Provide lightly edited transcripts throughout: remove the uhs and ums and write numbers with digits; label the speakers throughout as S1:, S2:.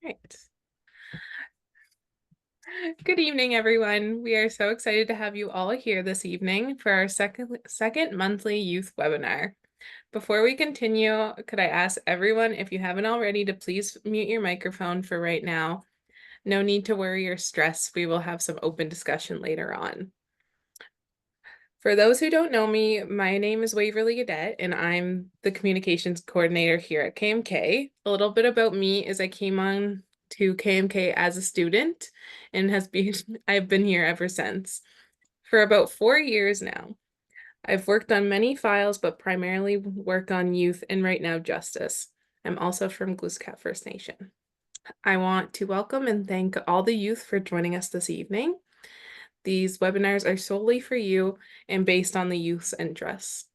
S1: Right. Good evening, everyone. We are so excited to have you all here this evening for our second monthly youth webinar. Before we continue, could I ask everyone, if you haven't already, to please mute your microphone for right now. No need to worry or stress. We will have some open discussion later on. For those who don't know me, my name is Waverly Gadet, and I'm the communications coordinator here at KMK. A little bit about me is I came on to KMK as a student and I've been here ever since. For about 4 years now. I've worked on many files, but primarily work on youth and right now justice. I'm also from Glooscap First Nation. I want to welcome and thank all the youth for joining us this evening. These webinars are solely for you and based on the youth's interests.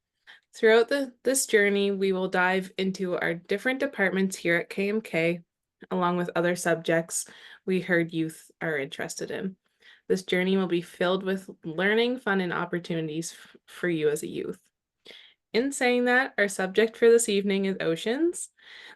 S1: Throughout this journey, we will dive into our different departments here at KMK, along with other subjects we heard youth are interested in. This journey will be filled with learning, fun, and opportunities for you as a youth. In saying that, our subject for this evening is oceans.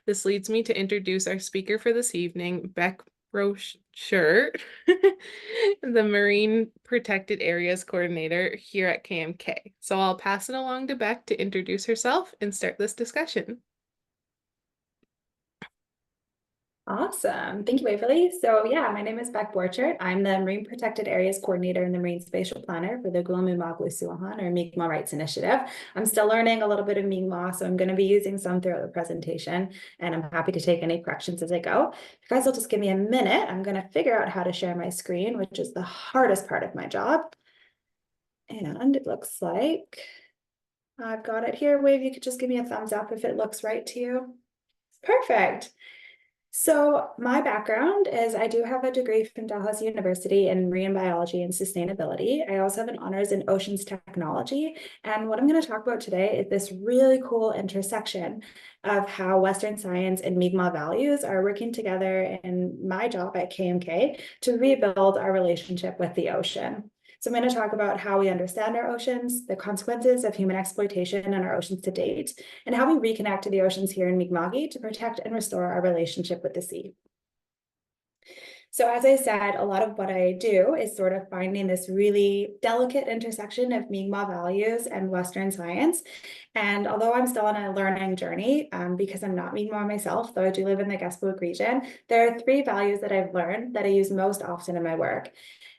S1: This leads me to introduce our speaker for this evening, Beck Brochure, the Marine Protected Areas Coordinator here at KMK. So I'll pass it along to Beck to introduce herself and start this discussion.
S2: Awesome. Thank you, Waverly. So yeah, my name is Beck Borchert. I'm the Marine Protected Areas Coordinator and the Marine Spatial Planner for the Gullah-Mi'kmaq Wet'suwet'en, or Mi'kmaq Rights Initiative. I'm still learning a little bit of Mi'kmaq, so I'm going to be using some throughout the presentation, and I'm happy to take any corrections as I go. If you guys will just give me a minute, I'm going to figure out how to share my screen, which is the hardest part of my job. And it looks like I've got it here. Wave, you could just give me a thumbs up if it looks right to you. Perfect. So my background is I do have a degree from Dalhousie University in marine biology and sustainability. I also have an honors in oceans technology. And what I'm going to talk about today is this really cool intersection of how Western science and Mi'kmaq values are working together in my job at KMK to rebuild our relationship with the ocean. So I'm going to talk about how we understand our oceans, the consequences of human exploitation in our oceans to date, and how we reconnect to the oceans here in Mi'kma'ki to protect and restore our relationship with the sea. So as I said, a lot of what I do is sort of finding this really delicate intersection of Mi'kmaq values and Western science. And although I'm still on a learning journey, because I'm not Mi'kmaq myself, though I do live in the Gaspook region, there are 3 values that I've learned that I use most often in my work.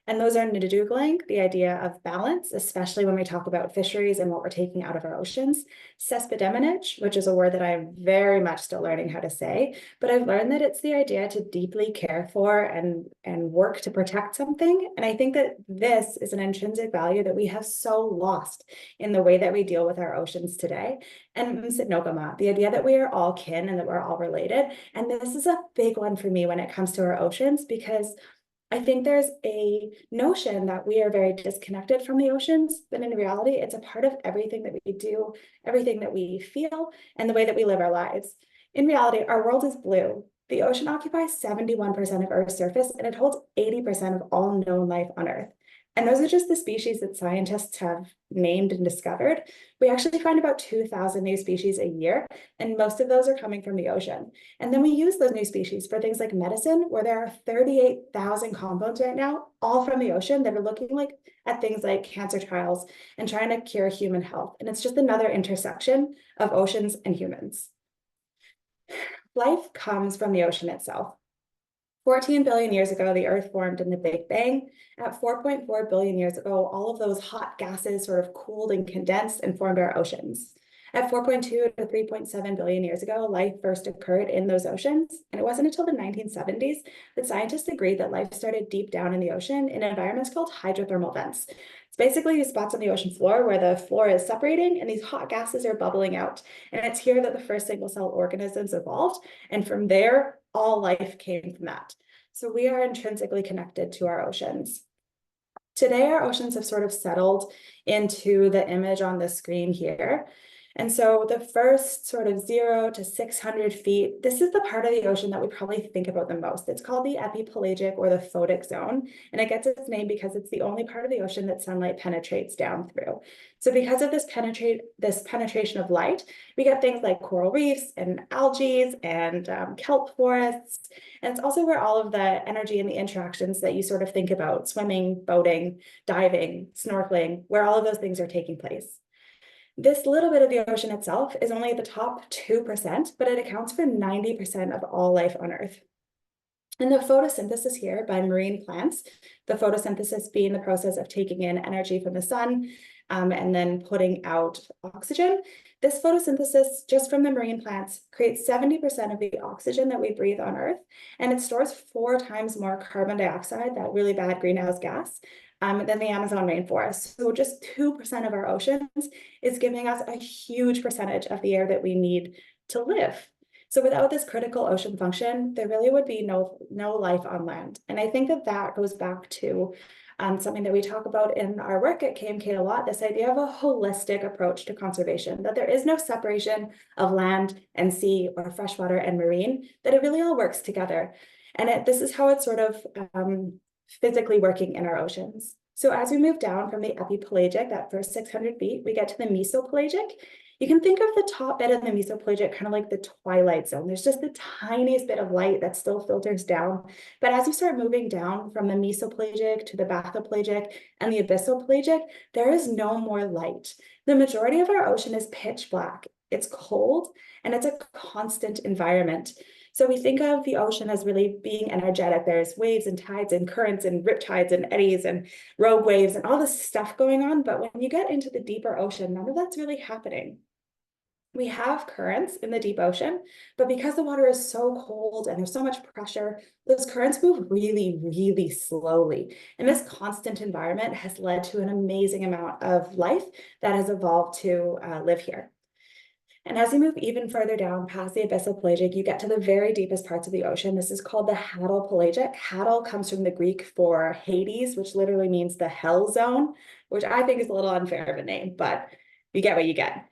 S2: And those are Nidudugling, the idea of balance, especially when we talk about fisheries and what we're taking out of our oceans. Sespedemnage, which is a word that I'm very much still learning how to say, but I've learned that it's the idea to deeply care for and work to protect something. And I think that this is an intrinsic value that we have so lost in the way that we deal with our oceans today. And Msitnokama, the idea that we are all kin and that we're all related. And this is a big one for me when it comes to our oceans, because I think there's a notion that we are very disconnected from the oceans, but in reality, it's a part of everything that we do, everything that we feel, and the way that we live our lives. In reality, our world is blue. The ocean occupies 71% of Earth's surface, and it holds 80% of all known life on Earth. And those are just the species that scientists have named and discovered. We actually find about 2,000 new species a year, and most of those are coming from the ocean. And then we use those new species for things like medicine, where there are 38,000 compounds right now, all from the ocean, that are looking at things like cancer trials and trying to cure human health. And it's just another intersection of oceans and humans. Life comes from the ocean itself. 14 billion years ago, the Earth formed in the Big Bang. At 4.4 billion years ago, all of those hot gases sort of cooled and condensed and formed our oceans. At 4.2 to 3.7 billion years ago, life first occurred in those oceans. And it wasn't until the 1970s that scientists agreed that life started deep down in the ocean in environments called hydrothermal vents. It's basically these spots on the ocean floor where the floor is separating and these hot gases are bubbling out. And it's here that the first single-cell organisms evolved. And from there, all life came from that. So we are intrinsically connected to our oceans. Today, our oceans have sort of settled into the image on the screen here. And so the first sort of 0 to 600 feet, this is the part of the ocean that we probably think about the most. It's called the epipelagic or the photic zone. And it gets its name because it's the only part of the ocean that sunlight penetrates down through. So because of this penetration of light, we get things like coral reefs and algae and kelp forests. And it's also where all of the energy and the interactions that you sort of think about, swimming, boating, diving, snorkeling, where all of those things are taking place. This little bit of the ocean itself is only the top 2%, but it accounts for 90% of all life on Earth. And the photosynthesis here by marine plants, the photosynthesis being the process of taking in energy from the sun and then putting out oxygen. This photosynthesis just from the marine plants creates 70% of the oxygen that we breathe on Earth, and it stores 4 times more carbon dioxide, that really bad greenhouse gas, than the Amazon rainforest. So just 2% of our oceans is giving us a huge percentage of the air that we need to live. So without this critical ocean function, there really would be no life on land. And I think that that goes back to something that we talk about in our work at KMK a lot, this idea of a holistic approach to conservation, that there is no separation of land and sea or freshwater and marine, that it really all works together. And this is how it's sort of physically working in our oceans. So as we move down from the epipelagic, that first 600 feet, we get to the mesopelagic. You can think of the top bit of the mesopelagic kind of like the twilight zone. There's just the tiniest bit of light that still filters down. But as you start moving down from the mesopelagic to the bathopelagic and the abyssopelagic, there is no more light. The majority of our ocean is pitch black. It's cold and it's a constant environment. So we think of the ocean as really being energetic. There's waves and tides and currents and riptides and eddies and rogue waves and all this stuff going on. But when you get into the deeper ocean, none of that's really happening. We have currents in the deep ocean, but because the water is so cold and there's so much pressure, those currents move really, really slowly. And this constant environment has led to an amazing amount of life that has evolved to live here. And as you move even further down past the abyssopelagic, you get to the very deepest parts of the ocean. This is called the hadopelagic. Hadal comes from the Greek for Hades, which literally means the hell zone, which I think is a little unfair of a name, but you get what you get.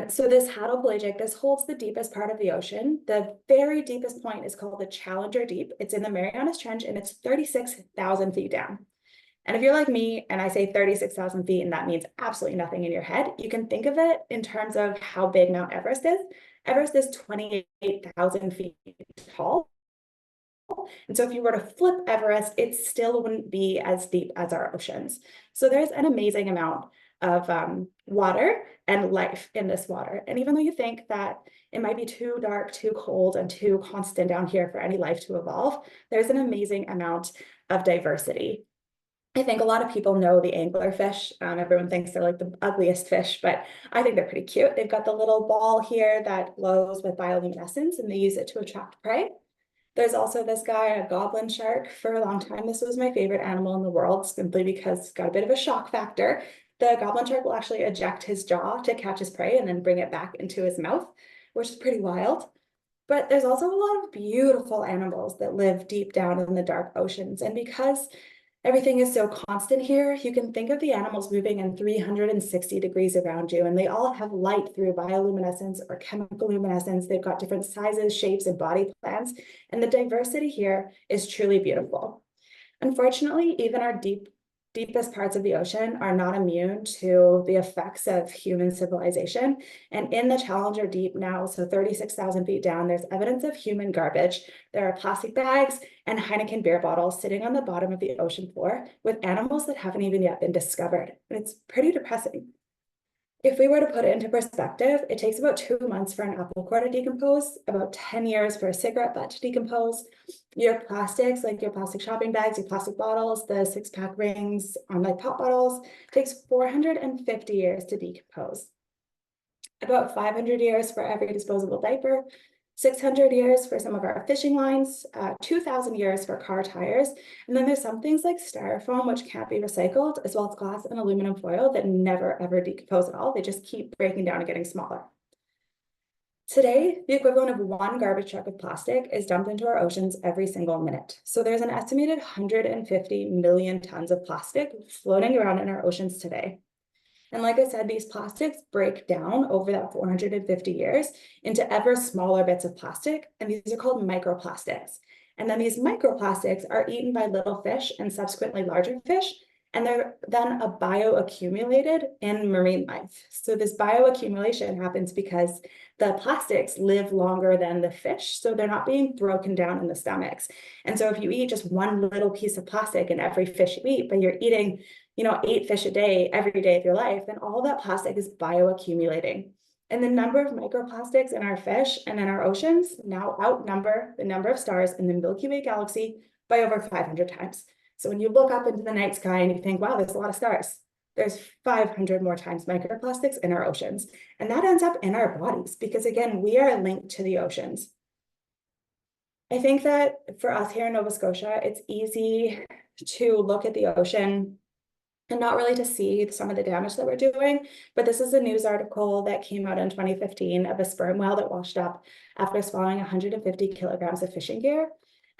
S2: So this hadopelagic, this holds the deepest part of the ocean. The very deepest point is called the Challenger Deep. It's in the Marianas Trench and it's 36,000 feet down. And if you're like me and I say 36,000 feet and that means absolutely nothing in your head, you can think of it in terms of how big Mount Everest is. Everest is 28,000 feet tall. And so if you were to flip Everest, it still wouldn't be as deep as our oceans. So there's an amazing amount of water and life in this water. And even though you think that it might be too dark, too cold, and too constant down here for any life to evolve, there's an amazing amount of diversity. I think a lot of people know the anglerfish. Everyone thinks they're like the ugliest fish, but I think they're pretty cute. They've got the little ball here that glows with bioluminescence and they use it to attract prey. There's also this guy, a goblin shark. For a long time, this was my favorite animal in the world simply because it's got a bit of a shock factor. The goblin shark will actually eject his jaw to catch his prey and then bring it back into his mouth, which is pretty wild. But there's also a lot of beautiful animals that live deep down in the dark oceans. And because everything is so constant here, you can think of the animals moving in 360 degrees around you, and they all have light through bioluminescence or chemical luminescence. They've got different sizes, shapes, and body plans, and the diversity here is truly beautiful. Unfortunately, even our deepest parts of the ocean are not immune to the effects of human civilization. And in the Challenger Deep now, so 36,000 feet down, there's evidence of human garbage. There are plastic bags and Heineken beer bottles sitting on the bottom of the ocean floor with animals that haven't even yet been discovered. And it's pretty depressing. If we were to put it into perspective, it takes about 2 months for an apple core to decompose, about 10 years for a cigarette butt to decompose. Your plastics, like your plastic shopping bags, your plastic bottles, the 6-pack rings on like pop bottles, takes 450 years to decompose. About 500 years for every disposable diaper, 600 years for some of our fishing lines, 2,000 years for car tires. And then there's some things like styrofoam, which can't be recycled, as well as glass and aluminum foil that never ever decompose at all. They just keep breaking down and getting smaller. Today, the equivalent of 1 garbage truck of plastic is dumped into our oceans every single minute. So there's an estimated 150 million tons of plastic floating around in our oceans today. And like I said, these plastics break down over that 450 years into ever smaller bits of plastic, and these are called microplastics. And then these microplastics are eaten by little fish and subsequently larger fish, and they're then bioaccumulated in marine life. So this bioaccumulation happens because the plastics live longer than the fish, so they're not being broken down in the stomachs. And so if you eat just one little piece of plastic in every fish you eat, but you're eating, 8 fish a day every day of your life, then all that plastic is bioaccumulating. And the number of microplastics in our fish and in our oceans now outnumber the number of stars in the Milky Way galaxy by over 500 times. So when you look up into the night sky and you think, wow, there's a lot of stars, there's 500 more times microplastics in our oceans. And that ends up in our bodies because, again, we are linked to the oceans. I think that for us here in Nova Scotia, it's easy to look at the ocean and not really to see some of the damage that we're doing. But this is a news article that came out in 2015 of a sperm whale that washed up after swallowing 150 kilograms of fishing gear.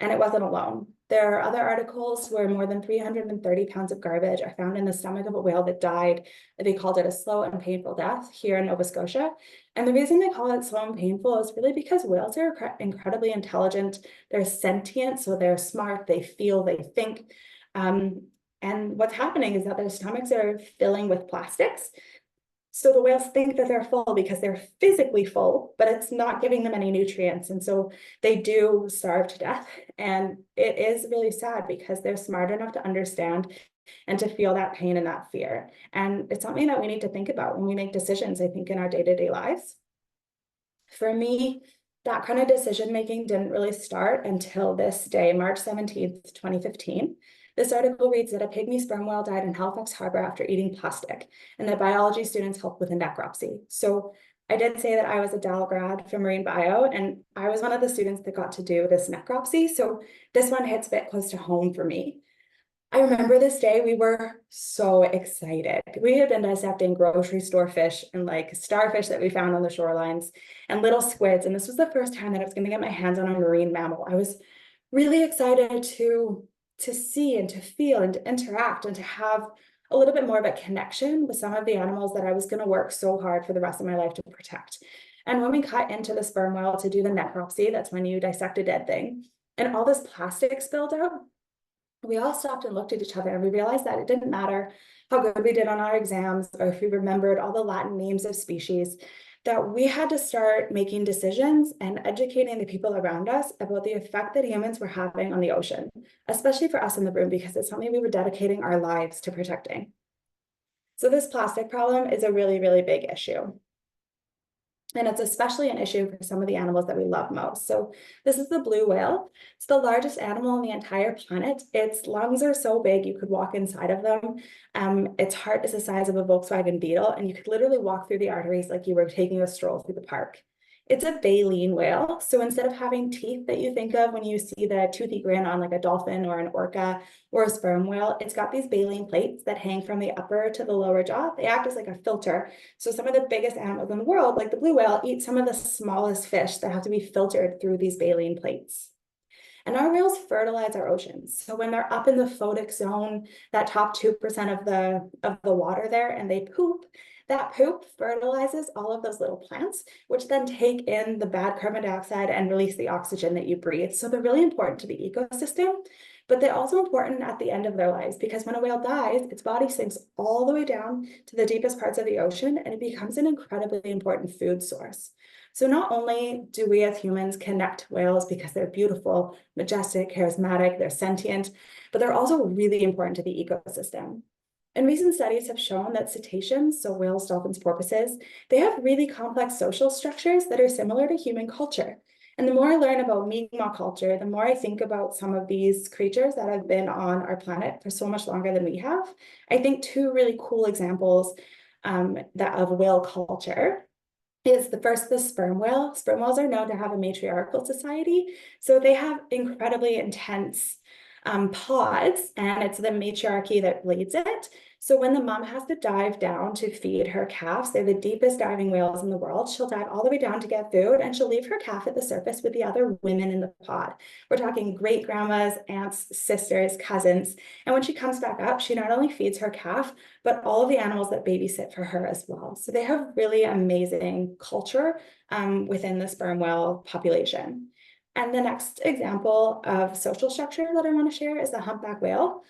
S2: And it wasn't alone. There are other articles where more than 330 pounds of garbage are found in the stomach of a whale that died. They called it a slow and painful death here in Nova Scotia. And the reason they call it slow and painful is really because whales are incredibly intelligent. They're sentient, so they're smart, they feel, they think. And what's happening is that their stomachs are filling with plastics. So the whales think that they're full because they're physically full, but it's not giving them any nutrients. And so they do starve to death. And it is really sad because they're smart enough to understand and to feel that pain and that fear. And it's something that we need to think about when we make decisions, I think, in our day-to-day lives. For me, that kind of decision making didn't really start until this day, March 17th, 2015. This article reads that a pygmy sperm whale died in Halifax Harbor after eating plastic, and that biology students helped with a necropsy. So I did say that I was a Dal grad for marine bio, and I was one of the students that got to do this necropsy. So this one hits a bit close to home for me. I remember this day, we were so excited. We had been dissecting grocery store fish and like starfish that we found on the shorelines and little squids. And this was the first time that I was going to get my hands on a marine mammal. I was really excited to see and to feel and to interact and to have a little bit more of a connection with some of the animals that I was going to work so hard for the rest of my life to protect. And when we cut into the sperm whale to do the necropsy, that's when you dissect a dead thing, and all this plastic spilled out, we all stopped and looked at each other and we realized that it didn't matter how good we did on our exams or if we remembered all the Latin names of species, that we had to start making decisions and educating the people around us about the effect that humans were having on the ocean, especially for us in the room, because it's something we were dedicating our lives to protecting. So this plastic problem is a really, really big issue. And it's especially an issue for some of the animals that we love most. So this is the blue whale. It's the largest animal on the entire planet. Its lungs are so big you could walk inside of them. Its heart is the size of a Volkswagen Beetle, and you could literally walk through the arteries like you were taking a stroll through the park. It's a baleen whale. So instead of having teeth that you think of when you see the toothy grin on like a dolphin or an orca or a sperm whale, it's got these baleen plates that hang from the upper to the lower jaw. They act as like a filter. So some of the biggest animals in the world, like the blue whale, eat some of the smallest fish that have to be filtered through these baleen plates. And our whales fertilize our oceans. So when they're up in the photic zone, that top 2% of the water there, and they poop, that poop fertilizes all of those little plants, which then take in the bad carbon dioxide and release the oxygen that you breathe. So they're really important to the ecosystem, but they're also important at the end of their lives, because when a whale dies, its body sinks all the way down to the deepest parts of the ocean, and it becomes an incredibly important food source. So not only do we as humans connect whales because they're beautiful, majestic, charismatic, they're sentient, but they're also really important to the ecosystem. And recent studies have shown that cetaceans, so whales, dolphins, porpoises, they have really complex social structures that are similar to human culture. And the more I learn about Mi'kmaq culture, the more I think about some of these creatures that have been on our planet for so much longer than we have. I think two really cool examples that of whale culture is the sperm whale. Sperm whales are known to have a matriarchal society. So they have incredibly intense pods, and it's the matriarchy that leads it. So when the mom has to dive down to feed her calves, they're the deepest diving whales in the world. She'll dive all the way down to get food, and she'll leave her calf at the surface with the other women in the pod. We're talking great grandmas, aunts, sisters, cousins. And when she comes back up, she not only feeds her calf, but all of the animals that babysit for her as well. So they have really amazing culture within the sperm whale population. And the next example of social structure that I want to share is the humpback whale.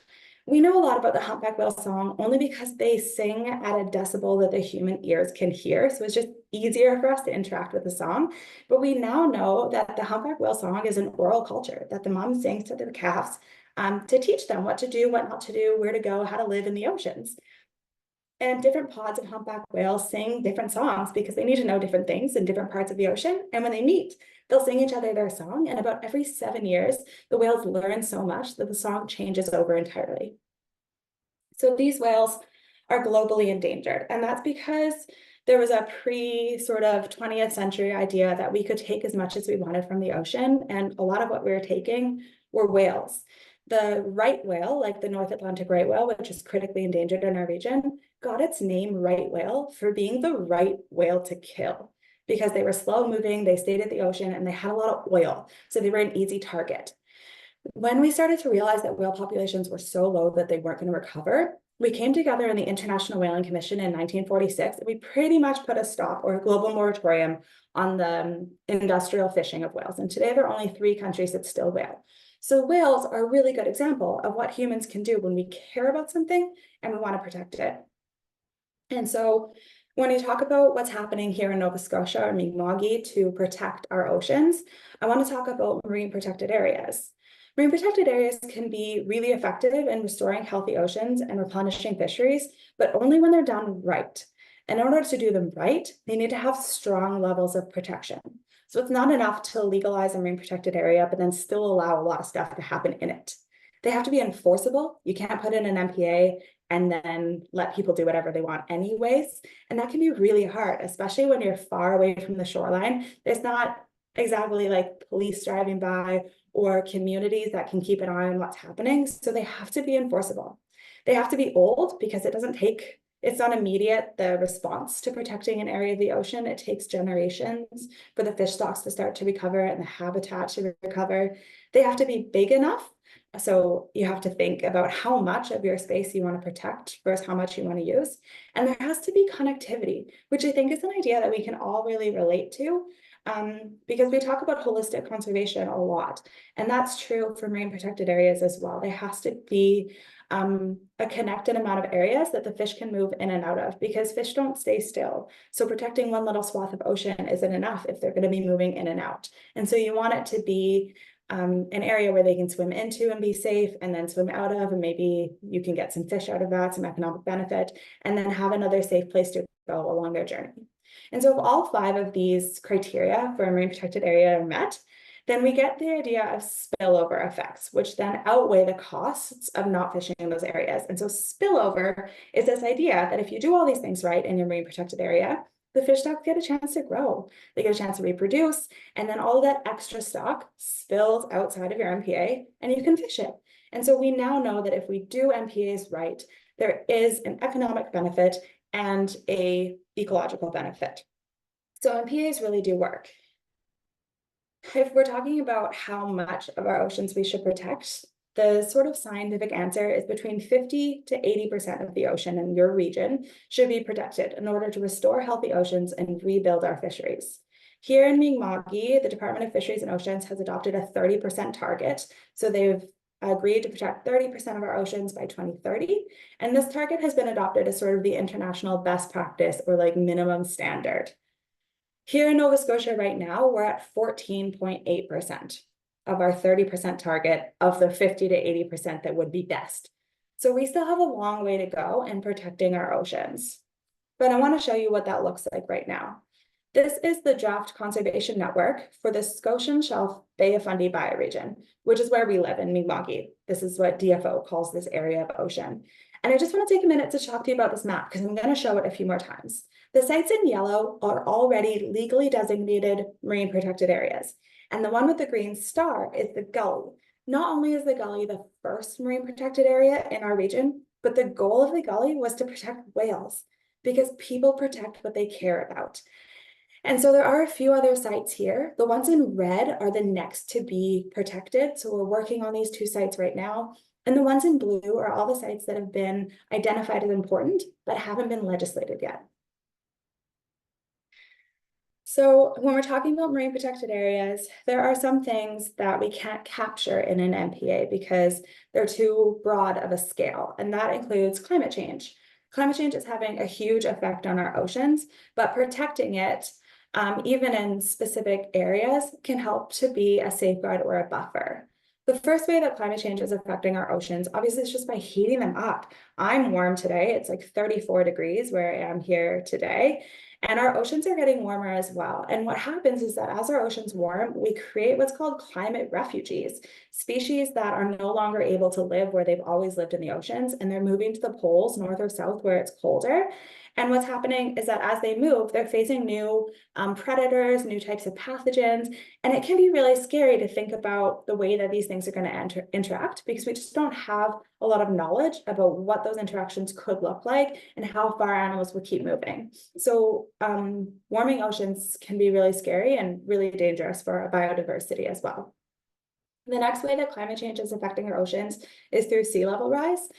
S2: We know a lot about the humpback whale song only because they sing at a decibel that the human ears can hear. So it's just easier for us to interact with the song. But we now know that the humpback whale song is an oral culture that the mom sings to their calves to teach them what to do, what not to do, where to go, how to live in the oceans. And different pods of humpback whales sing different songs because they need to know different things in different parts of the ocean. And when they meet, they'll sing each other their song. And about every 7 years, the whales learn so much that the song changes over entirely. So these whales are globally endangered. And that's because there was a sort of 20th century idea that we could take as much as we wanted from the ocean. And a lot of what we were taking were whales. The right whale, like the North Atlantic right whale, which is critically endangered in our region, got its name right whale for being the right whale to kill because they were slow moving, they stayed at the ocean, and they had a lot of oil. So they were an easy target. When we started to realize that whale populations were so low that they weren't going to recover, we came together in the International Whaling Commission in 1946, and we pretty much put a stop or a global moratorium on the industrial fishing of whales. And today there are only 3 countries that still whale. So whales are a really good example of what humans can do when we care about something and we want to protect it. And so when you talk about what's happening here in Nova Scotia or Mi'kma'ki to protect our oceans, I want to talk about marine protected areas. Marine protected areas can be really effective in restoring healthy oceans and replenishing fisheries, but only when they're done right. And in order to do them right, they need to have strong levels of protection. So it's not enough to legalize a marine protected area, but then still allow a lot of stuff to happen in it. They have to be enforceable. You can't put in an MPA and then let people do whatever they want anyways. And that can be really hard, especially when you're far away from the shoreline. There's not exactly like police driving by or communities that can keep an eye on what's happening. So they have to be enforceable. They have to be old because it's not immediate, the response to protecting an area of the ocean. It takes generations for the fish stocks to start to recover and the habitat to recover. They have to be big enough. So you have to think about how much of your space you want to protect versus how much you want to use. And there has to be connectivity, which I think is an idea that we can all really relate to. Because we talk about holistic conservation a lot, and that's true for marine protected areas as well. There has to be a connected amount of areas that the fish can move in and out of because fish don't stay still. So protecting one little swath of ocean isn't enough if they're going to be moving in and out. And so you want it to be an area where they can swim into and be safe and then swim out of, and maybe you can get some fish out of that, some economic benefit, and then have another safe place to go along their journey. And so if all 5 of these criteria for a marine protected area are met, then we get the idea of spillover effects, which then outweigh the costs of not fishing in those areas. And so spillover is this idea that if you do all these things right in your marine protected area, the fish stocks get a chance to grow, they get a chance to reproduce, and then all of that extra stock spills outside of your MPA and you can fish it. And so we now know that if we do MPAs right, there is an economic benefit and a ecological benefit. So MPAs really do work. If we're talking about how much of our oceans we should protect, the sort of scientific answer is between 50 to 80% of the ocean in your region should be protected in order to restore healthy oceans and rebuild our fisheries. Here in Mi'kma'ki, the Department of Fisheries and Oceans has adopted a 30% target. So they've agreed to protect 30% of our oceans by 2030. And this target has been adopted as sort of the international best practice or like minimum standard. Here in Nova Scotia right now, we're at 14.8% of our 30% target of the 50 to 80% that would be best. So we still have a long way to go in protecting our oceans. But I want to show you what that looks like right now. This is the draft conservation network for the Scotian Shelf Bay of Fundy bioregion, which is where we live in Mi'kma'ki. This is what DFO calls this area of ocean. And I just want to take a minute to talk to you about this map because I'm going to show it a few more times. The sites in yellow are already legally designated marine protected areas. And the one with the green star is the Gully. Not only is the Gully the first marine protected area in our region, but the goal of the Gully was to protect whales because people protect what they care about. And so there are a few other sites here. The ones in red are the next to be protected. So we're working on these two sites right now. And the ones in blue are all the sites that have been identified as important, but haven't been legislated yet. So when we're talking about marine protected areas, there are some things that we can't capture in an MPA because they're too broad of a scale, and that includes climate change. Climate change is having a huge effect on our oceans, but protecting it, even in specific areas, can help to be a safeguard or a buffer. The first way that climate change is affecting our oceans, obviously, is just by heating them up. I'm warm today. It's like 34 degrees where I am here today. And our oceans are getting warmer as well. And what happens is that as our oceans warm, we create what's called climate refugees, species that are no longer able to live where they've always lived in the oceans, and they're moving to the poles, north or south, where it's colder. And what's happening is that as they move, they're facing new predators, new types of pathogens, and it can be really scary to think about the way that these things are going to interact because we just don't have a lot of knowledge about what those interactions could look like and how far animals will keep moving. So warming oceans can be really scary and really dangerous for our biodiversity as well. The next way that climate change is affecting our oceans is through sea level rise.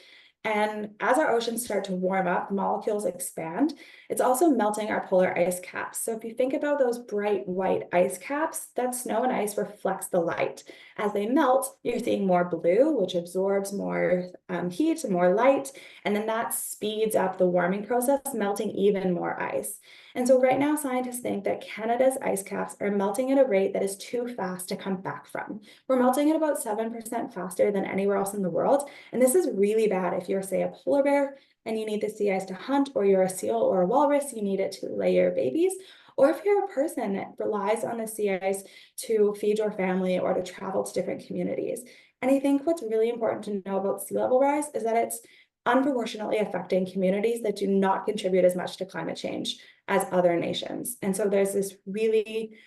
S2: And as our oceans start to warm up, molecules expand. It's also melting our polar ice caps. So if you think about those bright white ice caps, that snow and ice reflects the light. As they melt, you're seeing more blue, which absorbs more heat and more light. And then that speeds up the warming process, melting even more ice. And so right now, scientists think that Canada's ice caps are melting at a rate that is too fast to come back from. We're melting at about 7% faster than anywhere else in the world. And this is really bad if you're, say, a polar bear and you need the sea ice to hunt, or you're a seal or a walrus, you need it to lay your babies. Or if you're a person that relies on the sea ice to feed your family or to travel to different communities. And I think what's really important to know about sea level rise is that it's unproportionately affecting communities that do not contribute as much to climate change as other nations. And so there's this really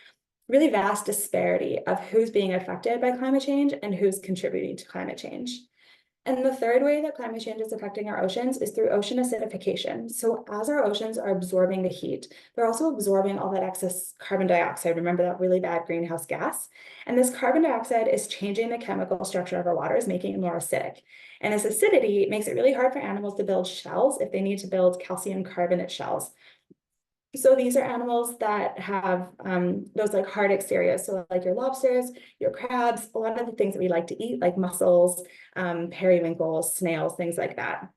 S2: vast disparity of who's being affected by climate change and who's contributing to climate change. And the third way that climate change is affecting our oceans is through ocean acidification. So as our oceans are absorbing the heat, they're also absorbing all that excess carbon dioxide. Remember that really bad greenhouse gas? And this carbon dioxide is changing the chemical structure of our waters, making it more acidic. And this acidity makes it really hard for animals to build shells if they need to build calcium carbonate shells. So these are animals that have those like hard exteriors. So like your lobsters, your crabs, a lot of the things that we like to eat, like mussels, periwinkles, snails, things like that.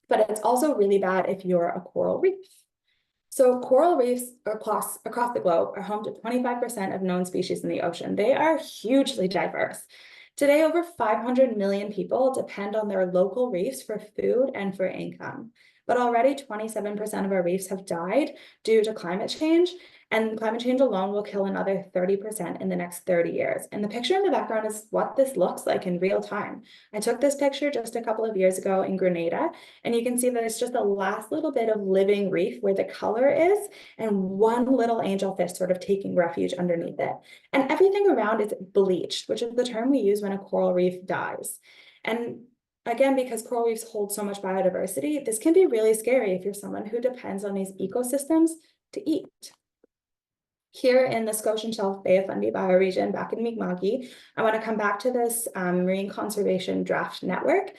S2: But it's also really bad if you're a coral reef. So coral reefs across the globe are home to 25% of known species in the ocean. They are hugely diverse. Today, over 500 million people depend on their local reefs for food and for income. But already 27% of our reefs have died due to climate change, and climate change alone will kill another 30% in the next 30 years. And the picture in the background is what this looks like in real time. I took this picture just a couple of years ago in Grenada, and you can see that it's just the last little bit of living reef where the color is, and one little angelfish sort of taking refuge underneath it. And everything around is bleached, which is the term we use when a coral reef dies. And again, because coral reefs hold so much biodiversity, this can be really scary if you're someone who depends on these ecosystems to eat. Here in the Scotian Shelf Bay of Fundy bioregion back in Mi'kma'ki, I want to come back to this Marine Conservation Draft Network.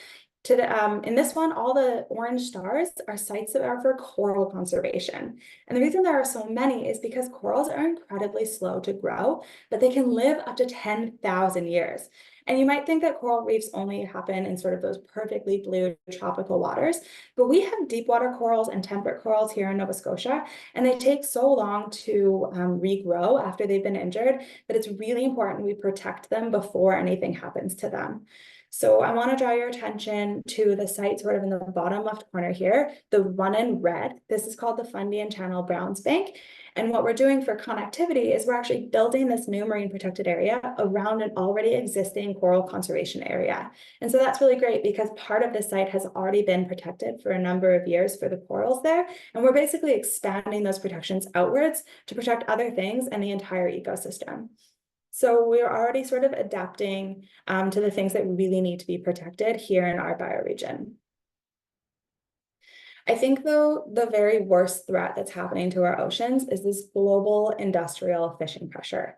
S2: In this one, all the orange stars are sites that are for coral conservation. And the reason there are so many is because corals are incredibly slow to grow, but they can live up to 10,000 years. And you might think that coral reefs only happen in sort of those perfectly blue tropical waters, but we have deep water corals and temperate corals here in Nova Scotia, and they take so long to regrow after they've been injured that it's really important we protect them before anything happens to them. So I want to draw your attention to the site sort of in the bottom left corner here, the one in red. This is called the Fundy and Channel Browns Bank. And what we're doing for connectivity is we're actually building this new marine protected area around an already existing coral conservation area. And so that's really great because part of the site has already been protected for a number of years for the corals there. And we're basically expanding those protections outwards to protect other things and the entire ecosystem. So we're already sort of adapting to the things that really need to be protected here in our bioregion. I think, though, the very worst threat that's happening to our oceans is this global industrial fishing pressure.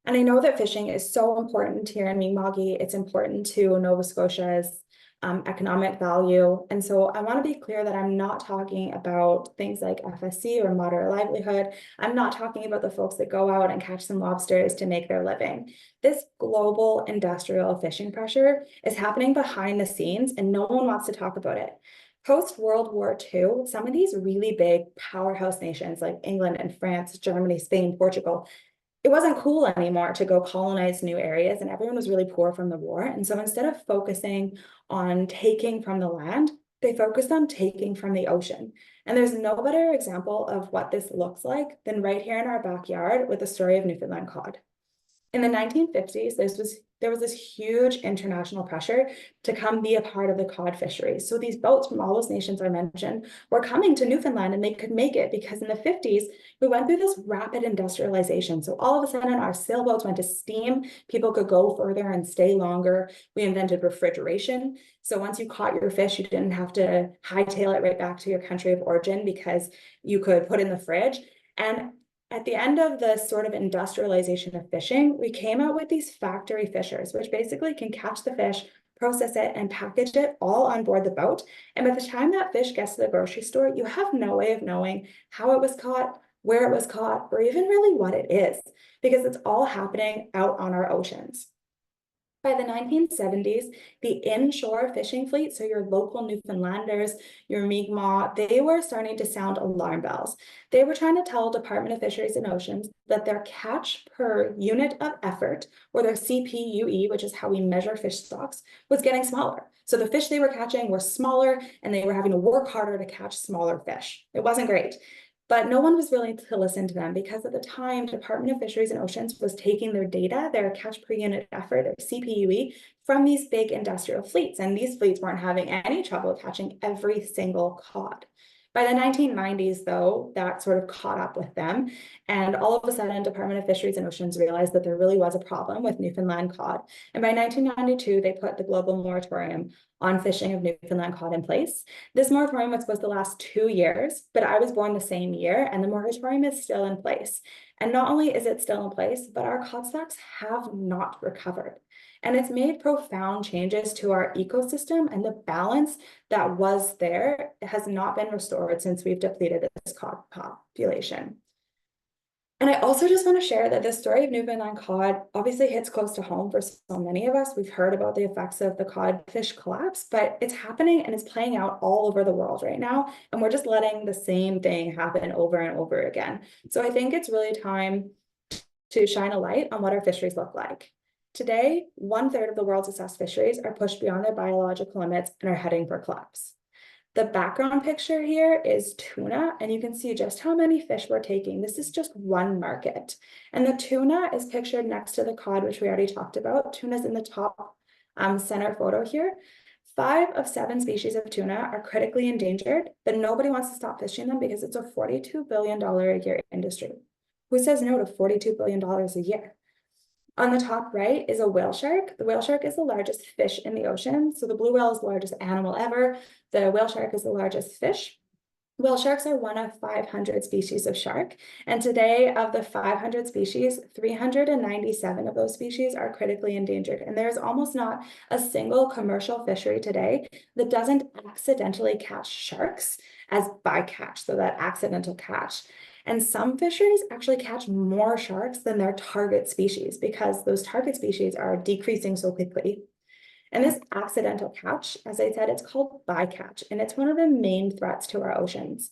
S2: And I know that fishing is so important here in Mi'kma'ki. It's important to Nova Scotia's economic value. And so I want to be clear that I'm not talking about things like FSC or moderate livelihood. I'm not talking about the folks that go out and catch some lobsters to make their living. This global industrial fishing pressure is happening behind the scenes, and no one wants to talk about it. Post World War II, some of these really big powerhouse nations like England and France, Germany, Spain, Portugal, it wasn't cool anymore to go colonize new areas, and everyone was really poor from the war. And so instead of focusing on taking from the land, they focused on taking from the ocean. And there's no better example of what this looks like than right here in our backyard with the story of Newfoundland cod. In the 1950s, there was this huge international pressure to come be a part of the cod fishery. So these boats from all those nations I mentioned were coming to Newfoundland, and they could make it because in the 50s, we went through this rapid industrialization. So all of a sudden, our sailboats went to steam. People could go further and stay longer. We invented refrigeration. So once you caught your fish, you didn't have to hightail it right back to your country of origin because you could put in the fridge. And at the end of the sort of industrialization of fishing, we came out with these factory fishers, which basically can catch the fish, process it, and package it all on board the boat. And by the time that fish gets to the grocery store, you have no way of knowing how it was caught, where it was caught, or even really what it is, because it's all happening out on our oceans. By the 1970s, the inshore fishing fleet, so your local Newfoundlanders, your Mi'kmaq, they were starting to sound alarm bells. They were trying to tell Department of Fisheries and Oceans that their catch per unit of effort, or their CPUE, which is how we measure fish stocks, was getting smaller. So the fish they were catching were smaller, and they were having to work harder to catch smaller fish. It wasn't great. But no one was willing to listen to them because at the time, Department of Fisheries and Oceans was taking their data, their catch per unit effort, their CPUE, from these big industrial fleets. And these fleets weren't having any trouble catching every single cod. By the 1990s, though, that sort of caught up with them. And all of a sudden, Department of Fisheries and Oceans realized that there really was a problem with Newfoundland cod. And by 1992, they put the global moratorium on fishing of Newfoundland cod in place. This moratorium was supposed to last 2 years, but I was born the same year, and the moratorium is still in place. And not only is it still in place, but our cod stocks have not recovered. And it's made profound changes to our ecosystem, and the balance that was there has not been restored since we've depleted this cod population. And I also just want to share that this story of Newfoundland cod obviously hits close to home for so many of us. We've heard about the effects of the codfish collapse, but it's happening and it's playing out all over the world right now. And we're just letting the same thing happen over and over again. So I think it's really time to shine a light on what our fisheries look like. Today, 1/3 of the world's assessed fisheries are pushed beyond their biological limits and are heading for collapse. The background picture here is tuna, and you can see just how many fish we're taking. This is just one market. And the tuna is pictured next to the cod, which we already talked about. Tuna's in the top center photo here. 5 of 7 species of tuna are critically endangered, but nobody wants to stop fishing them because it's a $42 billion a year industry. Who says no to $42 billion a year? On the top right is a whale shark. The whale shark is the largest fish in the ocean. So the blue whale is the largest animal ever. The whale shark is the largest fish. Whale sharks are one of 500 species of shark. And today, of the 500 species, 397 of those species are critically endangered. And there's almost not a single commercial fishery today that doesn't accidentally catch sharks as bycatch, so that accidental catch. And some fisheries actually catch more sharks than their target species because those target species are decreasing so quickly. And this accidental catch, as I said, it's called bycatch, and it's one of the main threats to our oceans.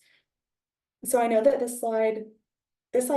S2: So I know that this slide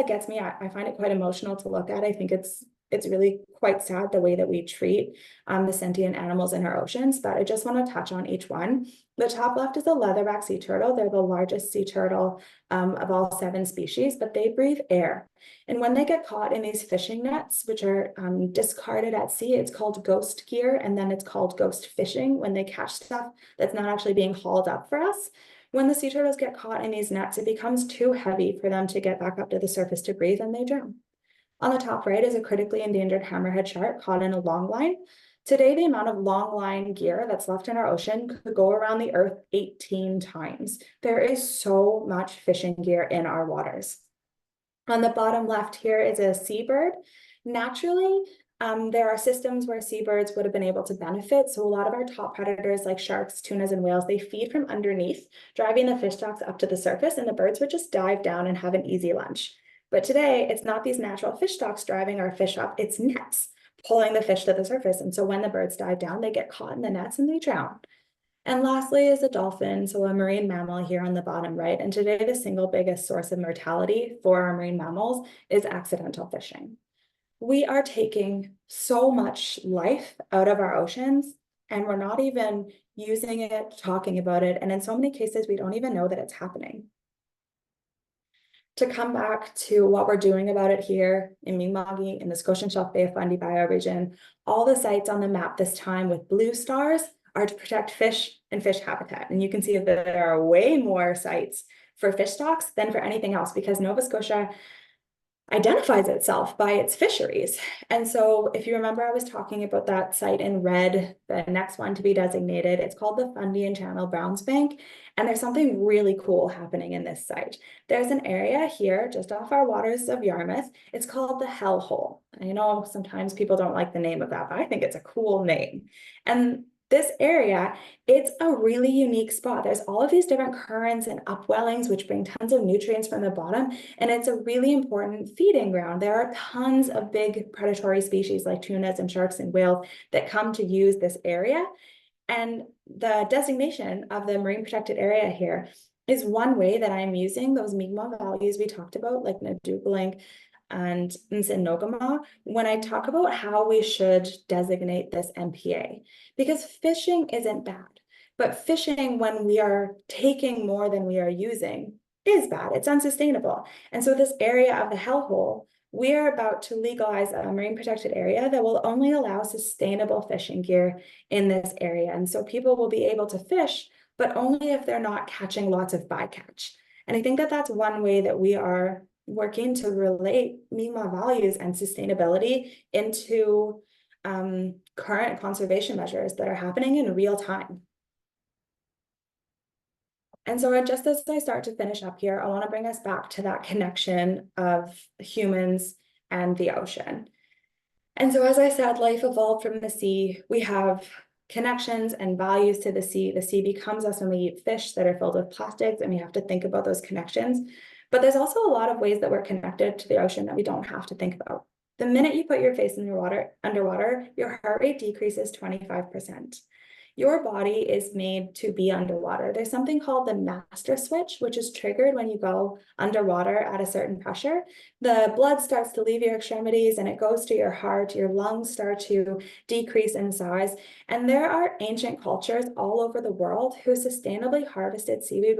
S2: gets me. I find it quite emotional to look at. I think it's really quite sad the way that we treat the sentient animals in our oceans, but I just want to touch on each one. The top left is a leatherback sea turtle. They're the largest sea turtle of all 7 species, but they breathe air. And when they get caught in these fishing nets, which are discarded at sea, it's called ghost gear, and then it's called ghost fishing when they catch stuff that's not actually being hauled up for us. When the sea turtles get caught in these nets, it becomes too heavy for them to get back up to the surface to breathe, and they drown. On the top right is a critically endangered hammerhead shark caught in a long line. Today, the amount of long line gear that's left in our ocean could go around the Earth 18 times. There is so much fishing gear in our waters. On the bottom left here is a seabird. Naturally, there are systems where seabirds would have been able to benefit. So a lot of our top predators like sharks, tunas, and whales, they feed from underneath, driving the fish stocks up to the surface, and the birds would just dive down and have an easy lunch. But today, it's not these natural fish stocks driving our fish up, it's nets pulling the fish to the surface. And so when the birds dive down, they get caught in the nets and they drown. And lastly is a dolphin, so a marine mammal here on the bottom right. And today, the single biggest source of mortality for our marine mammals is accidental fishing. We are taking so much life out of our oceans, and we're not even using it, talking about it. And in so many cases, we don't even know that it's happening. To come back to what we're doing about it here in Mi'kma'ki, in the Scotian Shelf Bay of Fundy bioregion, all the sites on the map this time with blue stars are to protect fish and fish habitat. And you can see that there are way more sites for fish stocks than for anything else, because Nova Scotia identifies itself by its fisheries. And so if you remember, I was talking about that site in red, the next one to be designated, it's called the Fundy and Channel Browns Bank. And there's something really cool happening in this site. There's an area here just off our waters of Yarmouth. It's called the Hell Hole. I know sometimes people don't like the name of that, but I think it's a cool name. And this area, it's a really unique spot. There's all of these different currents and upwellings, which bring tons of nutrients from the bottom. And it's a really important feeding ground. There are tons of big predatory species like tunas and sharks and whales that come to use this area. And the designation of the marine protected area here is one way that I'm using those Mi'kmaq values we talked about, like Nadugaling and Nsinogama, when I talk about how we should designate this MPA. Because fishing isn't bad, but fishing when we are taking more than we are using is bad. It's unsustainable. And so this area of the hellhole, we are about to legalize a marine protected area that will only allow sustainable fishing gear in this area. And so people will be able to fish, but only if they're not catching lots of bycatch. And I think that that's one way that we are working to relate Mi'kmaq values and sustainability into current conservation measures that are happening in real time. And so just as I start to finish up here, I want to bring us back to that connection of humans and the ocean. And so as I said, life evolved from the sea. We have connections and values to the sea. The sea becomes us when we eat fish that are filled with plastics, and we have to think about those connections. But there's also a lot of ways that we're connected to the ocean that we don't have to think about. The minute you put your face in your underwater, your heart rate decreases 25%. Your body is made to be underwater. There's something called the master switch, which is triggered when you go underwater at a certain pressure. The blood starts to leave your extremities and it goes to your heart. Your lungs start to decrease in size. And there are ancient cultures all over the world who sustainably harvested seafood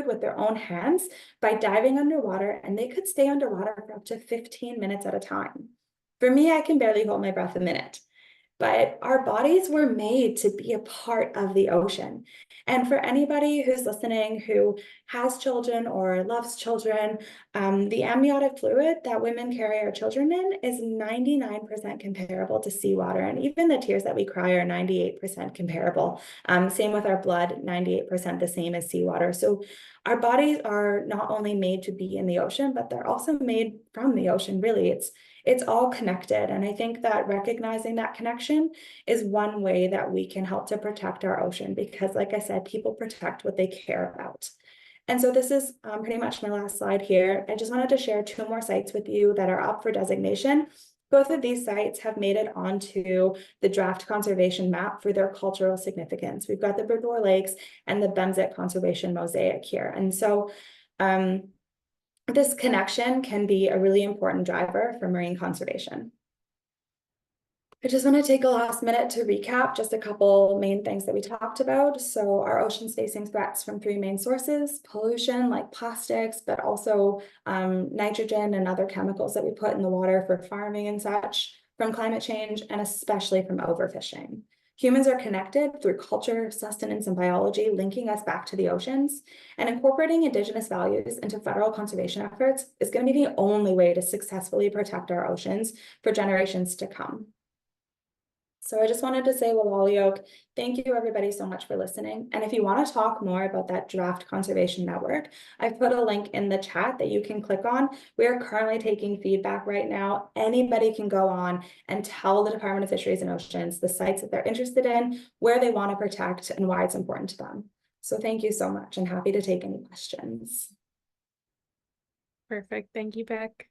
S2: with their own hands by diving underwater, and they could stay underwater for up to 15 minutes at a time. For me, I can barely hold my breath a minute. But our bodies were made to be a part of the ocean. And for anybody who's listening who has children or loves children, the amniotic fluid that women carry our children in is 99% comparable to seawater. And even the tears that we cry are 98% comparable. Same with our blood, 98% the same as seawater. So our bodies are not only made to be in the ocean, but they're also made from the ocean. Really, it's all connected. And I think that recognizing that connection is one way that we can help to protect our ocean, because like I said, people protect what they care about. And so this is pretty much my last slide here. I just wanted to share two more sites with you that are up for designation. Both of these sites have made it onto the draft conservation map for their cultural significance. We've got the Bridmore Lakes and the Bemzik Conservation Mosaic here. And so this connection can be a really important driver for marine conservation. I just want to take a last minute to recap just a couple main things that we talked about. So our ocean's facing threats from three main sources: pollution like plastics, but also nitrogen and other chemicals that we put in the water for farming and such, from climate change, and especially from overfishing. Humans are connected through culture, sustenance, and biology, linking us back to the oceans. And incorporating Indigenous values into federal conservation efforts is going to be the only way to successfully protect our oceans for generations to come. So I just wanted to say, Wawalioke, thank you everybody so much for listening. And if you want to talk more about that draft conservation network, I've put a link in the chat that you can click on. We are currently taking feedback right now. Anybody can go on and tell the Department of Fisheries and Oceans the sites that they're interested in, where they want to protect, and why it's important to them. So thank you so much. I'm happy to take any questions.
S1: Perfect. Thank you, Beck.